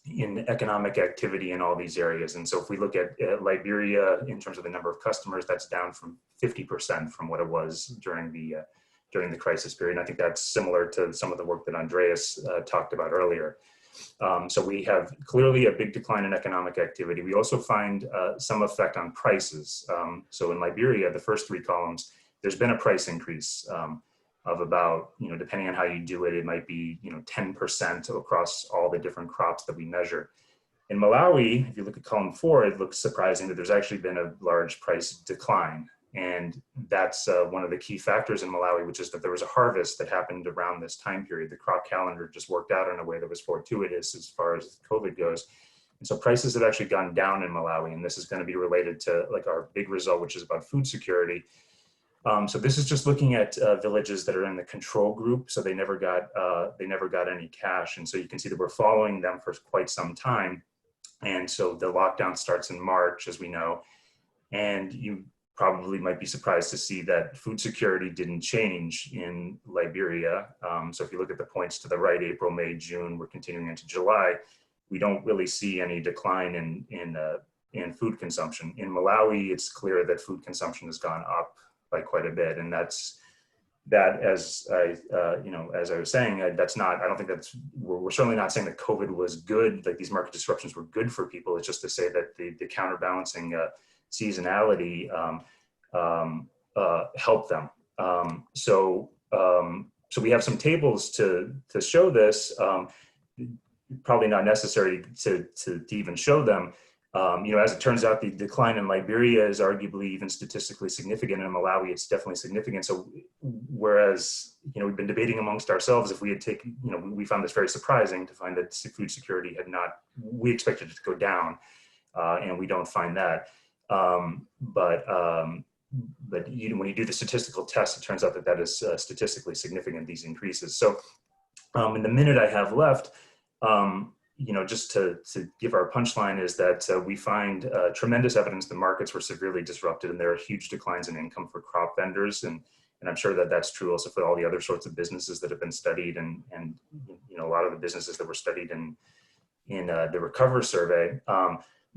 in economic activity in all these areas. And so if we look at Liberia in terms of the number of customers, that's down from 50% from what it was during the crisis period. And I think that's similar to some of the work that Andreas talked about earlier. So we have clearly a big decline in economic activity. We also find some effect on prices. So in Liberia, the first three columns, there's been a price increase of about, depending on how you do it, it might be, 10% across all the different crops that we measure. In Malawi, if you look at column 4, it looks surprising that there's actually been a large price decline. And that's one of the key factors in Malawi, which is that there was a harvest that happened around this time period. The crop calendar just worked out in a way that was fortuitous as far as COVID goes. And so prices have actually gone down in Malawi, and this is going to be related to like our big result, which is about food security. So this is just looking at villages that are in the control group, so they never got any cash, and so you can see that we're following them for quite some time. And so the lockdown starts in March, as we know, and you probably might be surprised to see that food security didn't change in Liberia. So if you look at the points to the right, April, May, June, we're continuing into July, we don't really see any decline in food consumption. In Malawi, it's clear that food consumption has gone up by quite a bit, and as I was saying, that's not. I don't think that's. We're certainly not saying that COVID was good. Like these market disruptions were good for people. It's just to say that the counterbalancing seasonality helped them. So we have some tables to show this. Probably not necessary to even show them. As it turns out, the decline in Liberia is arguably even statistically significant. In Malawi, it's definitely significant. So whereas, we've been debating amongst ourselves if we had taken, we found this very surprising to find that food security had not, we expected it to go down, and we don't find that. But when you do the statistical test, it turns out that is statistically significant, these increases. So in the minute I have left, just to give our punchline is that we find tremendous evidence the markets were severely disrupted, and there are huge declines in income for crop vendors, and I'm sure that that's true also for all the other sorts of businesses that have been studied, and a lot of the businesses that were studied in the RECOVR survey.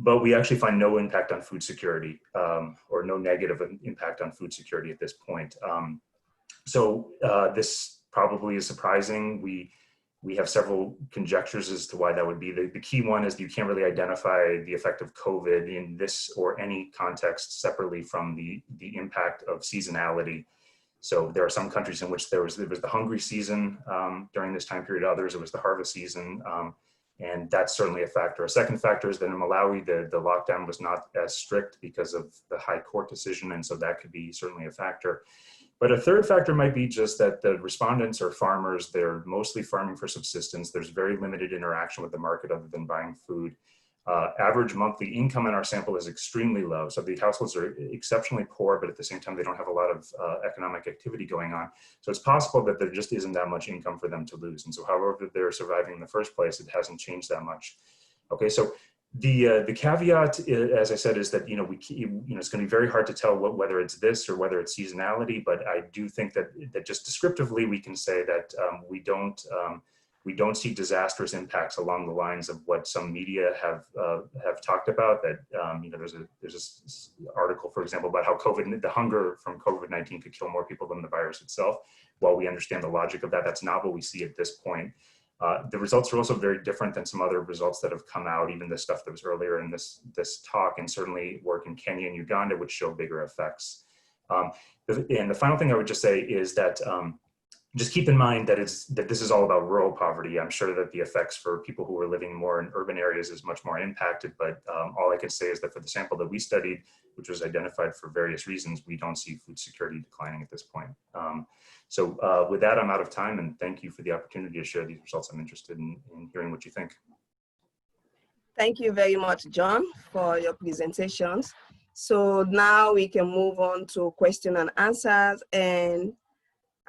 But we actually find no impact on food security, or no negative impact on food security at this point. So this probably is surprising. We have several conjectures as to why that would be. The key one is you can't really identify the effect of COVID in this or any context separately from the impact of seasonality. So there are some countries in which there was the hungry season during this time period. Others, it was the harvest season. And that's certainly a factor. A second factor is that in Malawi, the lockdown was not as strict because of the high court decision. And so that could be certainly a factor. But a third factor might be just that the respondents are farmers. They're mostly farming for subsistence. There's very limited interaction with the market other than buying food. Average monthly income in our sample is extremely low. So the households are exceptionally poor, but at the same time, they don't have a lot of economic activity going on. So it's possible that there just isn't that much income for them to lose. And so however they're surviving in the first place, it hasn't changed that much. Okay, so the caveat, as I said, is that it's going to be very hard to tell whether it's this or whether it's seasonality. But I do think that just descriptively we can say that we don't see disastrous impacts along the lines of what some media have talked about. That there's this article, for example, about how the hunger from COVID-19 could kill more people than the virus itself. While we understand the logic of that, that's not what we see at this point. The results are also very different than some other results that have come out, even the stuff that was earlier in this talk, and certainly work in Kenya and Uganda, which show bigger effects. And the final thing I would just say is that just keep in mind that this is all about rural poverty. I'm sure that the effects for people who are living more in urban areas is much more impacted, but all I can say is that for the sample that we studied, which was identified for various reasons, we don't see food security declining at this point. So with that, I'm out of time, and thank you for the opportunity to share these results. I'm interested in hearing what you think. Thank you very much, John, for your presentations. So now we can move on to question and answers. And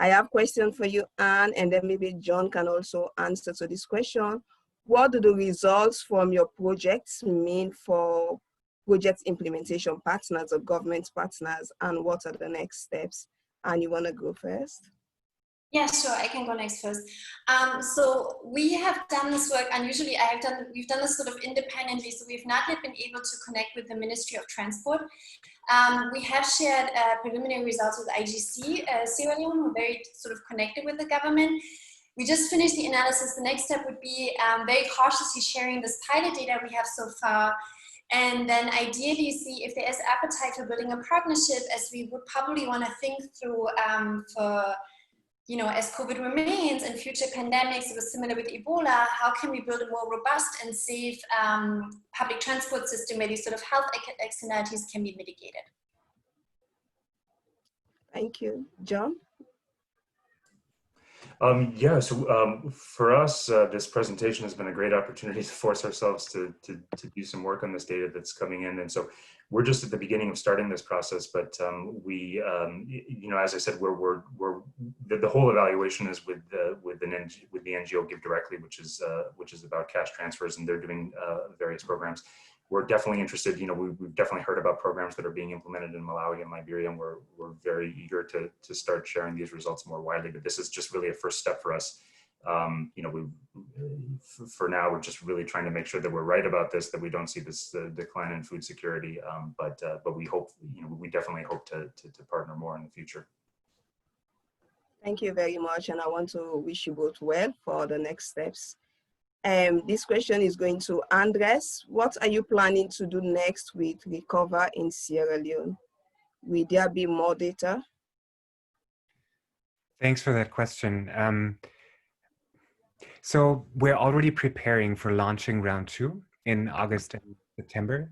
I have questions for you, Anne, and then maybe John can also answer to this question. What do the results from your projects mean for project implementation partners or government partners, and what are the next steps? And you want to go first? Yeah, sure, I can go next first. So we have done this work, and usually we've done this sort of independently, so we've not yet been able to connect with the Ministry of Transport. We have shared preliminary results with IGC, Sierra Leone, we're very sort of connected with the government. We just finished the analysis. The next step would be very cautiously sharing this pilot data we have so far, and then ideally see if there is appetite for building a partnership, as we would probably want to think through for, as COVID remains and future pandemics, it was similar with Ebola, how can we build a more robust and safe public transport system where these sort of health externalities can be mitigated? Thank you. John? For us, this presentation has been a great opportunity to force ourselves to do some work on this data that's coming in. And so we're just at the beginning of starting this process, but as I said, the whole evaluation is with the NGO Give Directly, which is about cash transfers, and they're doing various programs. We're definitely interested. We've definitely heard about programs that are being implemented in Malawi and Liberia, and we're very eager to start sharing these results more widely. But this is just really a first step for us. For now, we're just really trying to make sure that we're right about this, that we don't see this decline in food security. But we hope, we definitely hope to partner more in the future. Thank you very much, and I want to wish you both well for the next steps. This question is going to Andreas. What are you planning to do next with RECOVR in Sierra Leone? Will there be more data? Thanks for that question. So we're already preparing for launching round 2 in August and September.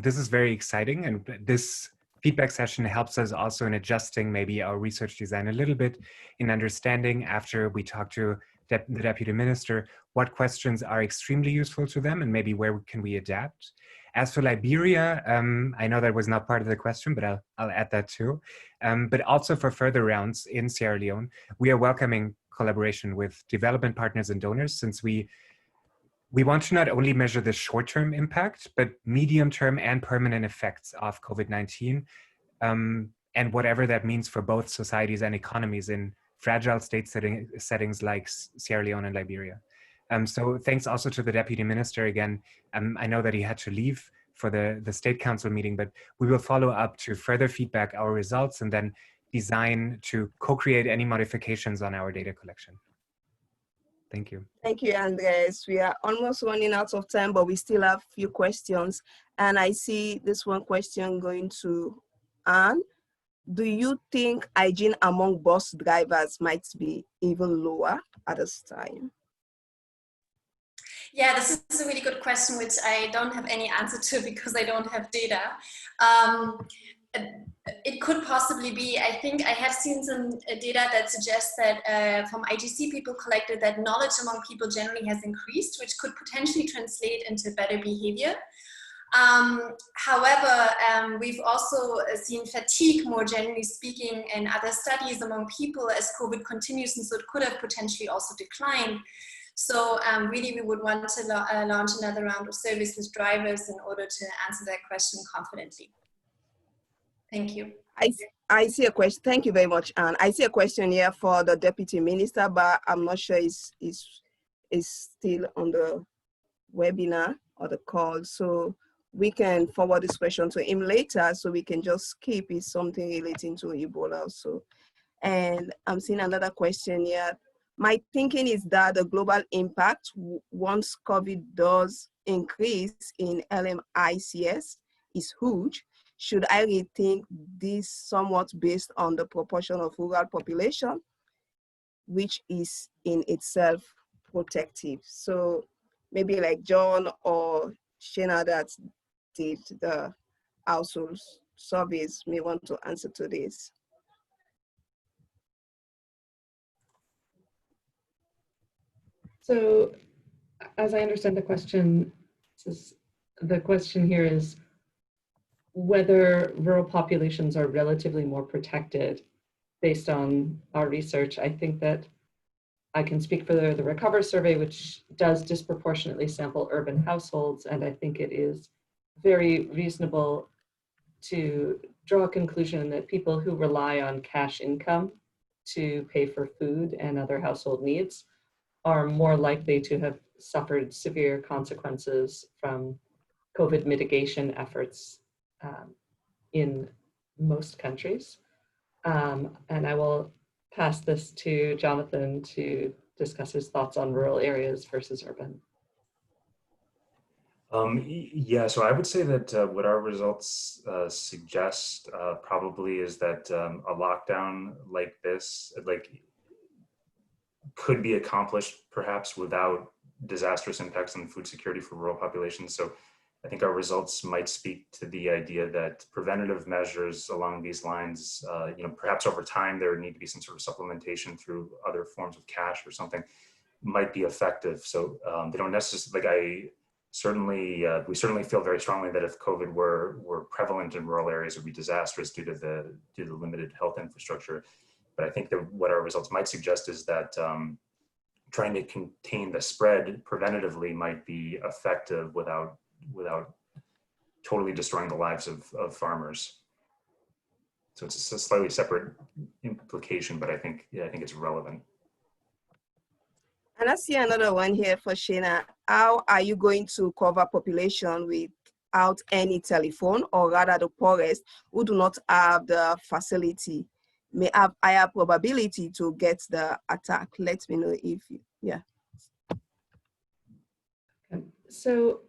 This is very exciting, and this feedback session helps us also in adjusting maybe our research design a little bit, in understanding after we talk to the Deputy Minister what questions are extremely useful to them and maybe where can we adapt. As for Liberia, I know that was not part of the question, but I'll add that too. But also for further rounds in Sierra Leone, we are welcoming collaboration with development partners and donors, since we want to not only measure the short-term impact, but medium-term and permanent effects of COVID-19, and whatever that means for both societies and economies in fragile state settings like Sierra Leone and Liberia. So thanks also to the Deputy Minister again. I know that he had to leave for the State Council meeting, but we will follow up to further feedback our results and then design to co-create any modifications on our data collection. Thank you. Thank you, Andreas. We are almost running out of time, but we still have a few questions. And I see this one question going to Anne. Do you think hygiene among bus drivers might be even lower at this time? Yeah, this is a really good question, which I don't have any answer to because I don't have data. It could possibly be. I think I have seen some data that suggests that from IGC people collected that knowledge among people generally has increased, which could potentially translate into better behavior. However, we've also seen fatigue, more generally speaking, in other studies among people as COVID continues, and so it could have potentially also declined. So really, we would want to launch another round of surveys with drivers in order to answer that question confidently. Thank you. I see a question. Thank you very much, Anne. I see a question here for the Deputy Minister, but I'm not sure is still on the webinar or the call. So we can forward this question to him later, so we can just skip it, something relating to Ebola also. And I'm seeing another question here. My thinking is that the global impact, once COVID does increase in LMICs, is huge. Should I rethink this somewhat based on the proportion of rural population, which is in itself protective? So maybe like John or Shana that did the household surveys may want to answer to this. So as I understand the question, the question here is whether rural populations are relatively more protected based on our research. I think that I can speak for the RECOVR survey, which does disproportionately sample urban households, and I think it is very reasonable to draw a conclusion that people who rely on cash income to pay for food and other household needs are more likely to have suffered severe consequences from COVID mitigation efforts in most countries. And I will pass this to Jonathan to discuss his thoughts on rural areas versus urban. Yeah, so I would say that what our results suggest probably is that a lockdown like this, could be accomplished perhaps without disastrous impacts on food security for rural populations. So I think our results might speak to the idea that preventative measures along these lines, perhaps over time there would need to be some sort of supplementation through other forms of cash or something, might be effective. So they don't necessarily, we certainly feel very strongly that if COVID were prevalent in rural areas, it would be disastrous due to the limited health infrastructure. But I think that what our results might suggest is that trying to contain the spread preventatively might be effective without totally destroying the lives of farmers. So it's a slightly separate implication, but I think it's relevant. And I see another one here for Shana. How are you going to cover population without any telephone, or rather the poorest who do not have the facility may have higher probability to get the attack? Let me know if you, yeah. So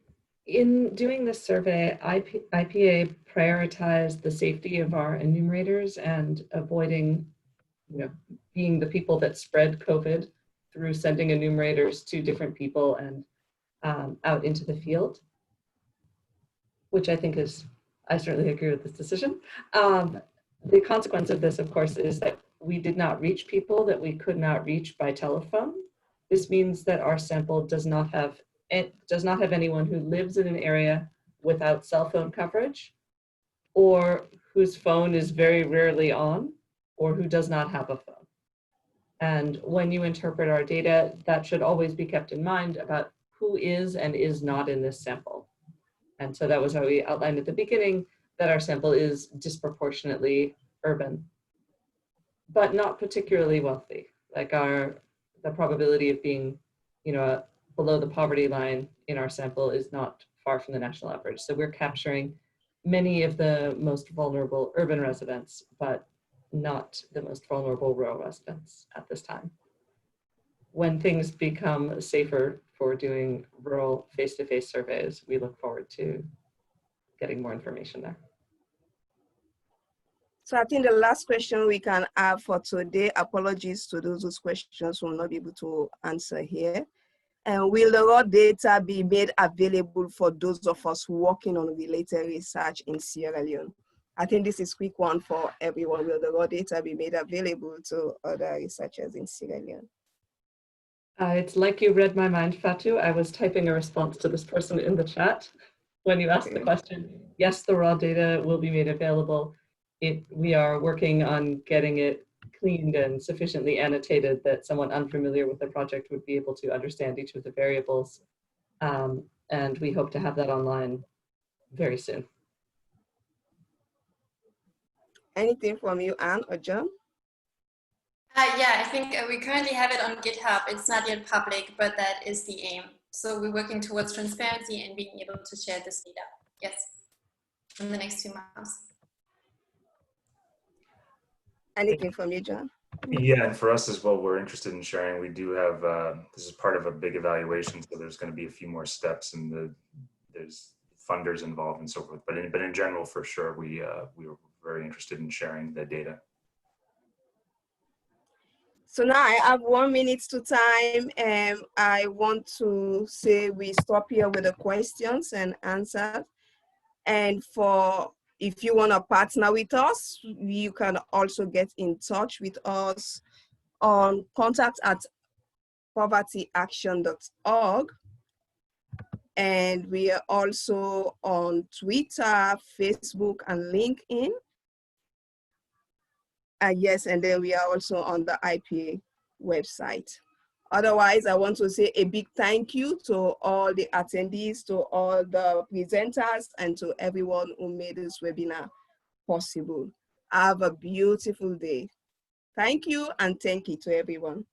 in doing this survey, IPA prioritized the safety of our enumerators and avoiding, being the people that spread COVID through sending enumerators to different people and out into the field, which I think I certainly agree with this decision. The consequence of this, of course, is that we did not reach people that we could not reach by telephone. This means that our sample does not have anyone who lives in an area without cell phone coverage, or whose phone is very rarely on, or who does not have a phone. And when you interpret our data, that should always be kept in mind about who is and is not in this sample. And so that was how we outlined at the beginning that our sample is disproportionately urban, but not particularly wealthy. Like the probability of being, below the poverty line in our sample is not far from the national average. So we're capturing many of the most vulnerable urban residents, but not the most vulnerable rural residents at this time. When things become safer for doing rural face-to-face surveys, we look forward to getting more information there. So I think the last question we can have for today, apologies to those whose questions will not be able to answer here. And will the raw data be made available for those of us working on related research in Sierra Leone? I think this is a quick one for everyone. Will the raw data be made available to other researchers in Sierra Leone? It's like you read my mind, Fatu. I was typing a response to this person in the chat when you asked the question. Yes, the raw data will be made available. We are working on getting it cleaned and sufficiently annotated that someone unfamiliar with the project would be able to understand each of the variables. And we hope to have that online very soon. Anything from you, Anne or John? Yeah, I think we currently have it on GitHub. It's not yet public, but that is the aim. So we're working towards transparency and being able to share this data. Yes, in the next few months. Anything from you, John? Yeah, and for us as well, we're interested in sharing. We do have, this is part of a big evaluation, so there's going to be a few more steps and there's funders involved and so forth. But in general, for sure, we were very interested in sharing the data. So now I have 1 minute to time, and I want to say we stop here with the questions and answers. And if you want to partner with us, you can also get in touch with us on contact@povertyaction.org. And we are also on Twitter, Facebook, and LinkedIn. Yes, and then we are also on the IPA website. Otherwise, I want to say a big thank you to all the attendees, to all the presenters, and to everyone who made this webinar possible. Have a beautiful day. Thank you, and thank you to everyone.